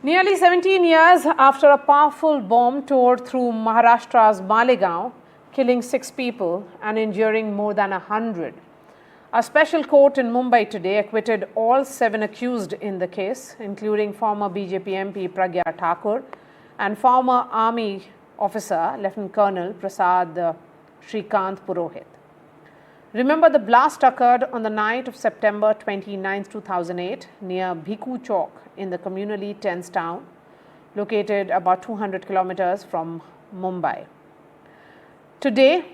Nearly 17 years after a powerful bomb tore through Maharashtra's Malegaon, killing 6 people and injuring more than 100, a special court in Mumbai today acquitted all 7 accused in the case, including former BJP MP Pragya Thakur and former Army officer Lieutenant Colonel Prasad Shrikant Purohit. Remember, the blast occurred on the night of September 29, 2008, near Bhiku Chowk in the communally tense town, located about 200 kilometers from Mumbai. Today,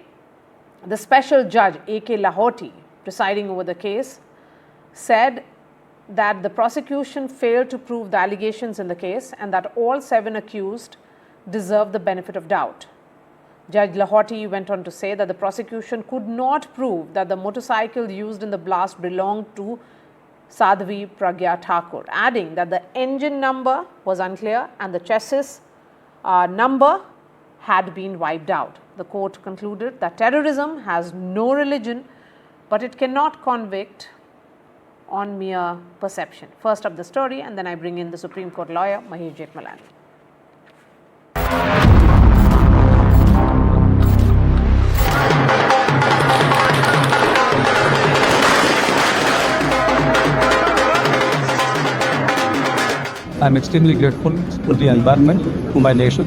the special judge A.K. Lahoti, presiding over the case, said that the prosecution failed to prove the allegations in the case and that all 7 accused deserve the benefit of doubt. Judge Lahoti went on to say that the prosecution could not prove that the motorcycle used in the blast belonged to Sadhvi Pragya Thakur, adding that the engine number was unclear and the chassis number had been wiped out. The court concluded that terrorism has no religion, but it cannot convict on mere perception. First up the story, and then I bring in the Supreme Court lawyer Mahesh Jethmalani. I'm extremely grateful to the environment, to my nation,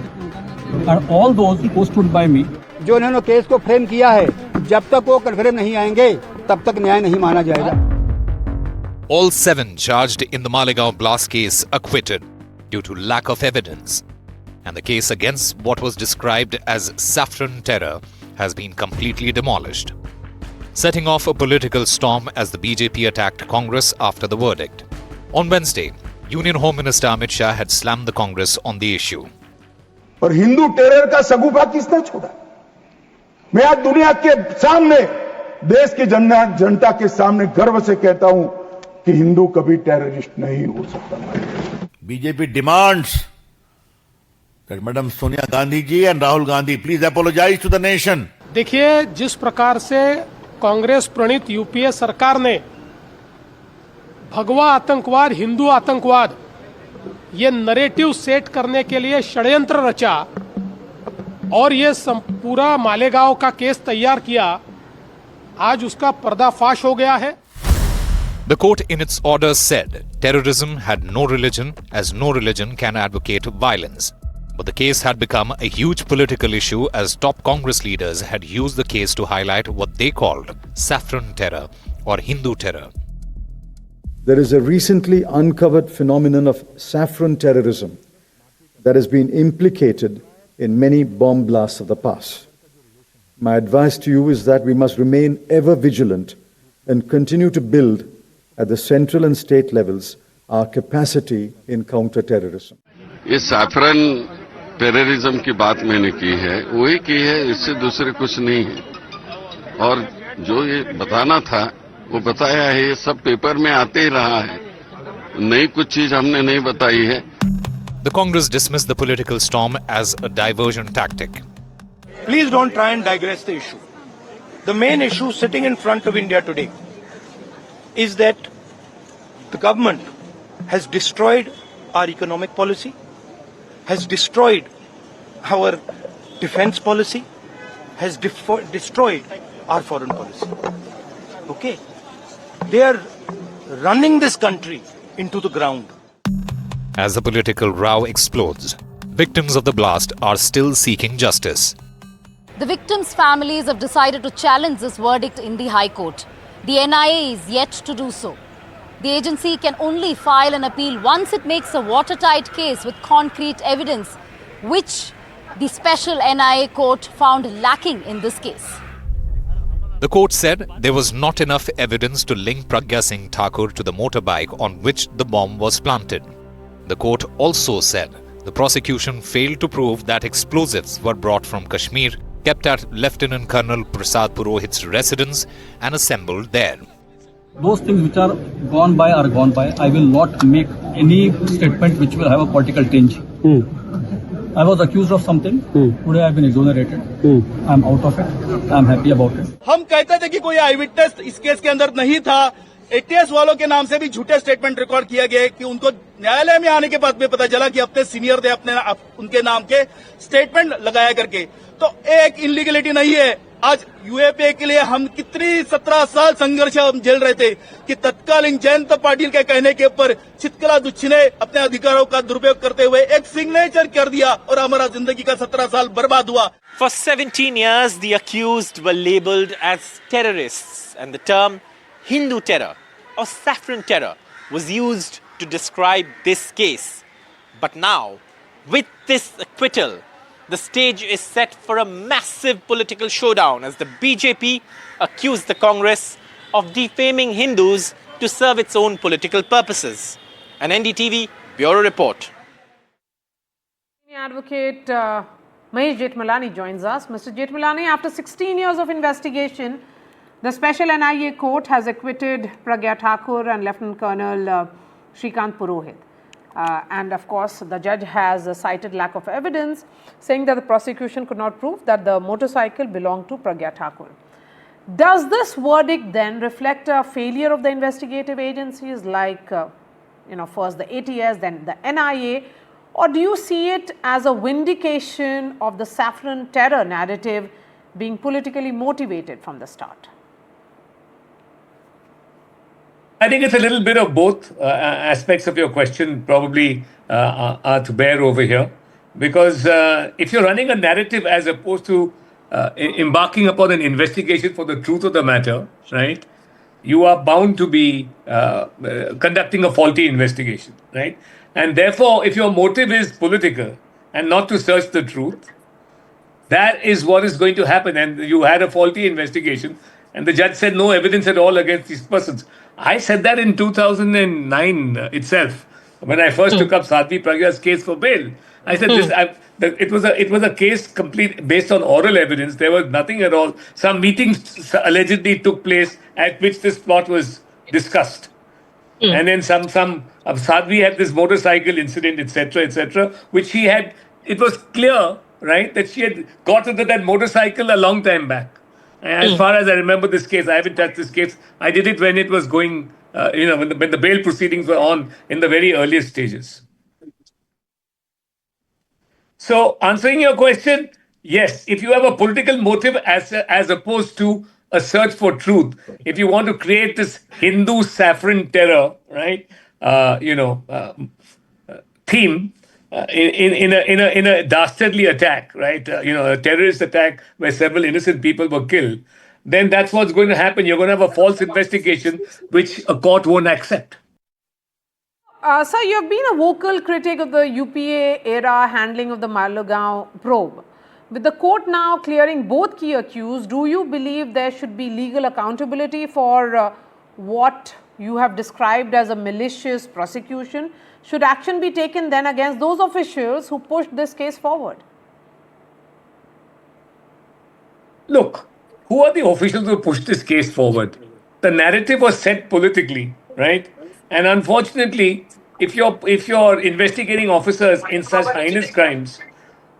and all those who stood by me. जो इन्होंने case को frame किया है, जब तक वो confirm नहीं आएंगे, तब तक न्याय नहीं माना जाएगा. All 7 charged in the Malegaon blast case acquitted due to lack of evidence, and the case against what was described as saffron terror has been completely demolished, setting off a political storm as the BJP attacked Congress after the verdict. On Wednesday, Union Home Minister Amit Shah had slammed the Congress on the issue. और Hindu terror का सगुफा किसने छोड़ा? मैं आज दुनिया के सामने, देश की जनता के सामने गर्व से कहता हूं कि हिंदू कभी टेररिस्ट नहीं हो सकता. BJP demands that Madam Sonia Gandhi ji and Rahul Gandhi please apologize to the nation. देखिए, जिस प्रकार से कांग्रेस प्रणीत यूपीए सरकार ने भगवा आतंकवाद, हिंदू आतंकवाद, ये नरेटिव सेट करने के लिए षड्यंत्र रचा और ये पूरा मालेगांव का केस तैयार किया, आज उसका पर्दाफाश हो गया है. The court in its order said terrorism had no religion, as no religion can advocate violence. But the case had become a huge political issue as top Congress leaders had used the case to highlight what they called saffron terror or Hindu terror. There is a recently uncovered phenomenon of saffron terrorism that has been implicated in many bomb blasts of the past. My advice to you is that we must remain ever vigilant and continue to build at the central and state levels our capacity in counter-terrorism. ये saffron terrorism की बात मैंने की है, वही की है, इससे दूसरे कुछ नहीं है. और जो ये बताना था वो बताया है, ये सब पेपर में आते ही रहा है, नई कुछ चीज हमने नहीं बताई है. The Congress dismissed the political storm as a diversion tactic. Please don't try and digress the issue. The main issue sitting in front of India today is that the government has destroyed our economic policy, has destroyed our defense policy, has destroyed our foreign policy. Okay? They are running this country into the ground. As the political row explodes, victims of the blast are still seeking justice. The victims' families have decided to challenge this verdict in the High Court. The NIA is yet to do so. The agency can only file an appeal once it makes a watertight case with concrete evidence, which the special NIA court found lacking in this case. The court said there was not enough evidence to link Pragya Singh Thakur to the motorbike on which the bomb was planted. The court also said the prosecution failed to prove that explosives were brought from Kashmir, kept at Lieutenant Colonel Prasad Purohit's residence and assembled there. Those things which are gone by are gone by. I will not make any statement which will have a political tinge. I was accused of something. Today I have been exonerated. I am out of it. I am happy about it. हम कहते थे कि कोई आई witness इस case के अंदर नहीं था. एटीएस वालों के नाम से भी झूठे स्टेटमेंट रिकॉर्ड किया गया कि उनको न्यायालय में आने के बाद में पता चला कि अपने सीनियर थे, उनके नाम के स्टेटमेंट लगाया करके, तो एक इनलीगलिटी नहीं है। आज यूएपीए के लिए हम कितनी 17 साल संघर्ष हम झेल रहे थे कि तत्कालीन जयंत पाटिल के कहने के ऊपर चित्कला दुच्छी ने अपने अधिकारों का दुरुपयोग करते हुए एक सिग्नेचर कर दिया और हमारा जिंदगी का 17 साल बर्बाद हुआ। For 17 years, the accused were labeled as terrorists, and the term Hindu terror or saffron terror was used to describe this case. But now, with this acquittal, the stage is set for a massive political showdown as the BJP accused the Congress of defaming Hindus to serve its own political purposes. An NDTV Bureau Report. Advocate Mahesh Jethmalani joins us. Mr. Jethmalani, after 16 years of investigation, the Special NIA Court has acquitted Pragya Thakur and Lieutenant Colonel Shrikant Purohit. And of course, the judge has cited lack of evidence, saying that the prosecution could not prove that the motorcycle belonged to Pragya Thakur. Does this verdict then reflect a failure of the investigative agencies like, first the ATS, then the NIA, or do you see it as a vindication of the saffron terror narrative being politically motivated from the start? I think it's a little bit of both. Aspects of your question probably are to bear over here. Because if you're running a narrative as opposed to embarking upon an investigation for the truth of the matter, right, you are bound to be conducting a faulty investigation, right? And therefore, if your motive is political and not to search the truth, that is what is going to happen. And you had a faulty investigation, and the judge said no evidence at all against these persons. I said that in 2009 itself, when I first took up Sadhvi Pragya's case for bail. I said it was a case complete based on oral evidence. There was nothing at all. Some meetings allegedly took place at which this plot was discussed. And then some Sadhvi had this motorcycle incident, etc., which he had. It was clear, right, that she had got into that motorcycle a long time back. As far as I remember this case, I haven't touched this case. I did it when it was going, when the bail proceedings were on in the very earliest stages. So, answering your question, yes, if you have a political motive as opposed to a search for truth, if you want to create this Hindu saffron terror, right, theme, in a dastardly attack, right? A terrorist attack where several innocent people were killed, then that's what's going to happen. You're going to have a false investigation, which a court won't accept. Sir, you have been a vocal critic of the UPA era handling of the Malegaon probe. With the court now clearing both key accused, do you believe there should be legal accountability for what you have described as a malicious prosecution? Should action be taken then against those officials who pushed this case forward? Look, who are the officials who pushed this case forward? The narrative was set politically, right? And unfortunately, if your investigating officers in such heinous crimes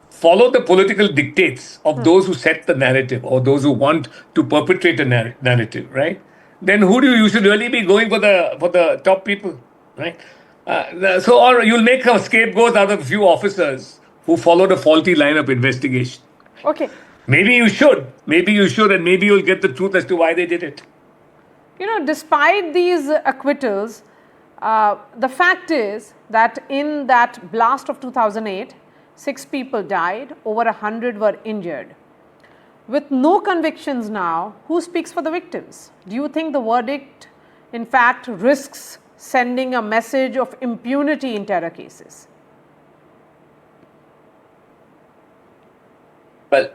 follow the political dictates of those who set the narrative or those who want to perpetrate a narrative, right? Then who do you should really be going for the top people, right? Or you'll make a scapegoat out of a few officers who followed a faulty line of investigation. Okay. Maybe you should, and maybe you'll get the truth as to why they did it. Despite these acquittals, the fact is that in that blast of 2008, 6 people died, over 100 were injured. With no convictions now, who speaks for the victims? Do you think the verdict, in fact, risks sending a message of impunity in terror cases? Well,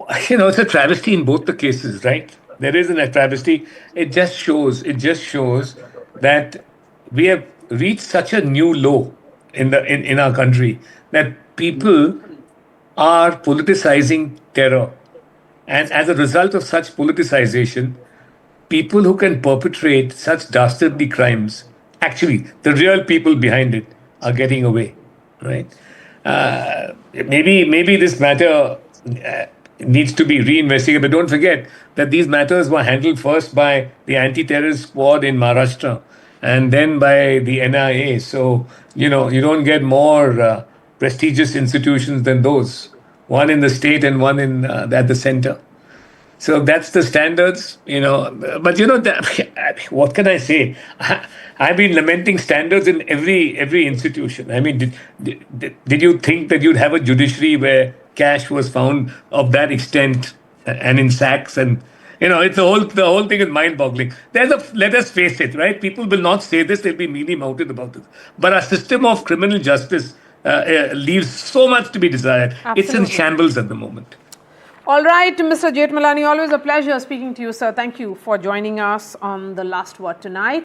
it's a travesty in both the cases, right? There isn't a travesty. It just shows that we have reached such a new low in our country that people are politicizing terror. And as a result of such politicization, people who can perpetrate such dastardly crimes, actually, the real people behind it are getting away, right? Maybe this matter needs to be reinvestigated, but don't forget that these matters were handled first by the anti-terrorist squad in Maharashtra. and then by the NIA. So, you don't get more prestigious institutions than those, one in the state and one at the center. So that's the standards, But what can I say? I've been lamenting standards in every institution. I mean, did you think that you'd have a judiciary where cash was found of that extent and in sacks? And it's the whole thing is mind-boggling. Let us face it, right? People will not say this; they'll be mealy-mouthed about this. But our system of criminal justice leaves so much to be desired. Absolutely. It's in shambles at the moment. All right, Mr. Jethmalani, always a pleasure speaking to you, sir. Thank you for joining us on The Last Word tonight.